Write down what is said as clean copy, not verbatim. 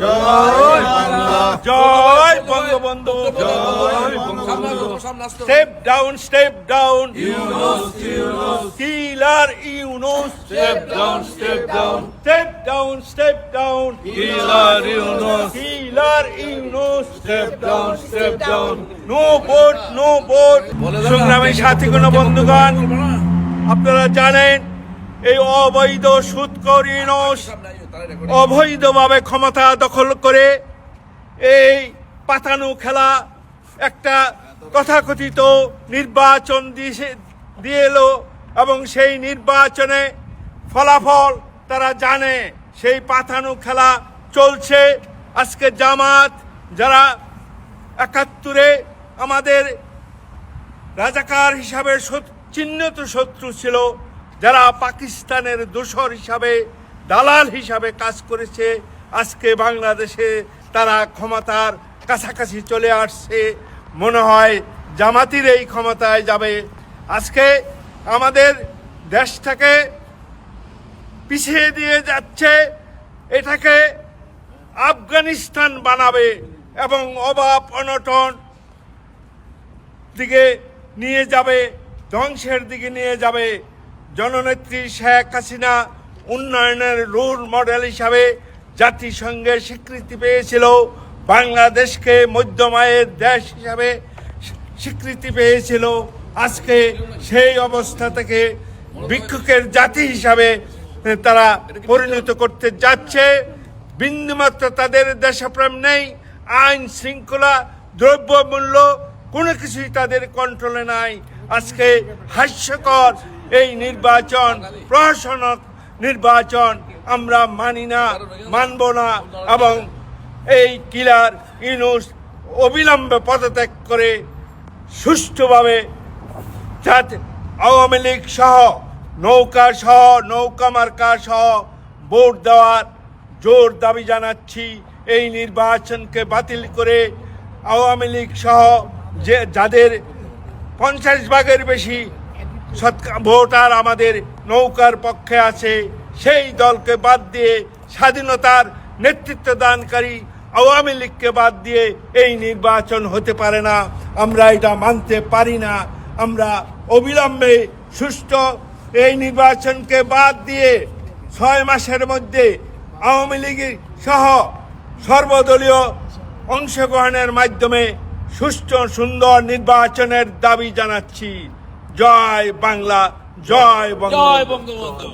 জয় বাংলা, জয় বঙ্গবন্ধু, জয় Bangabandhu. Step down, step down, Yunus, Yunus, killer Yunus, step down, step down, step down, step down, killer Yunus, killer Yunus, step down, step down. No vote, no vote. সংগ্রামী সাথীগণ, বন্ধুগণ, আপনারা জানেন এই অবৈধ সুদখোর ইউনুস অবৈধভাবে ক্ষমতা দখল করে এই পাতানো খেলা একটা তথাকথিত নির্বাচন দিয়ে এলো এবং সেই নির্বাচনে ফলাফল তারা জানে। সেই পাতানো খেলা চলছে। আজকে জামাত, যারা ৭১-এ আমাদের রাজাকার হিসাবে চিহ্নিত শত্রু ছিল, যারা পাকিস্তানের দোসর হিসাবে, দালাল হিসাবে কাজ করেছে, আজকে বাংলাদেশে তারা ক্ষমতার কাছাকাছি চলে আসছে। মনে হয় জামাতির এই ক্ষমতায় যাবে। আজকে আমাদের দেশটাকে পিছিয়ে দিয়ে যাচ্ছে, এটাকে আফগানিস্তান বানাবে এবং অভাব অনটন দিকে নিয়ে যাবে, ধ্বংসের দিকে নিয়ে যাবে। জননেত্রী শেখ হাসিনা উন্নয়নের রোল মডেল হিসাবে জাতিসংঘের স্বীকৃতি পেয়েছিল, বাংলাদেশকে মধ্যম আয়ের দেশ হিসাবে স্বীকৃতি পেয়েছিল। আজকে সেই অবস্থা থেকে ভিক্ষুকের জাতি হিসাবে তারা পরিণত করতে যাচ্ছে। বিন্দুমাত্র তাদের দেশপ্রেম নেই, আইন শৃঙ্খলা, দ্রব্যমূল্য কোনো কিছুই তাদের কন্ট্রোলে নাই। আজকে হাস্যকর এই নির্বাচন, প্রহসনক নির্বাচন আমরা মানি না, মানব না এবং এই কিলার ইউনুস অবিলম্বে পদত্যাগ করে সুষ্ঠুভাবে যাতে আওয়ামী লীগ সহ নৌকা মার্কা সহ ভোট দেওয়ার জোর দাবি জানাচ্ছি। এই নির্বাচনকে বাতিল করে আওয়ামী লীগ সহ যাদের 50 ভাগের বেশি ভোটার আমাদের নৌকার পক্ষে আছে, সেই দলকে বাদ দিয়ে, স্বাধীনতার নেতৃত্ব দানকারী আওয়ামী লীগকে বাদ দিয়ে এই নির্বাচন হতে পারে না। আমরা এটা মানতে পারি না। আমরা অবিলম্বে সুষ্ঠু এই নির্বাচনকে বাদ দিয়ে 6 মাসের মধ্যে আওয়ামী লীগ সহ সর্বদলীয় অংশগ্রহণের মাধ্যমে সুষ্ঠু সুন্দর নির্বাচনের দাবি জানাচ্ছি। জয় বাংলা, জয় বঙ্গবন্ধু।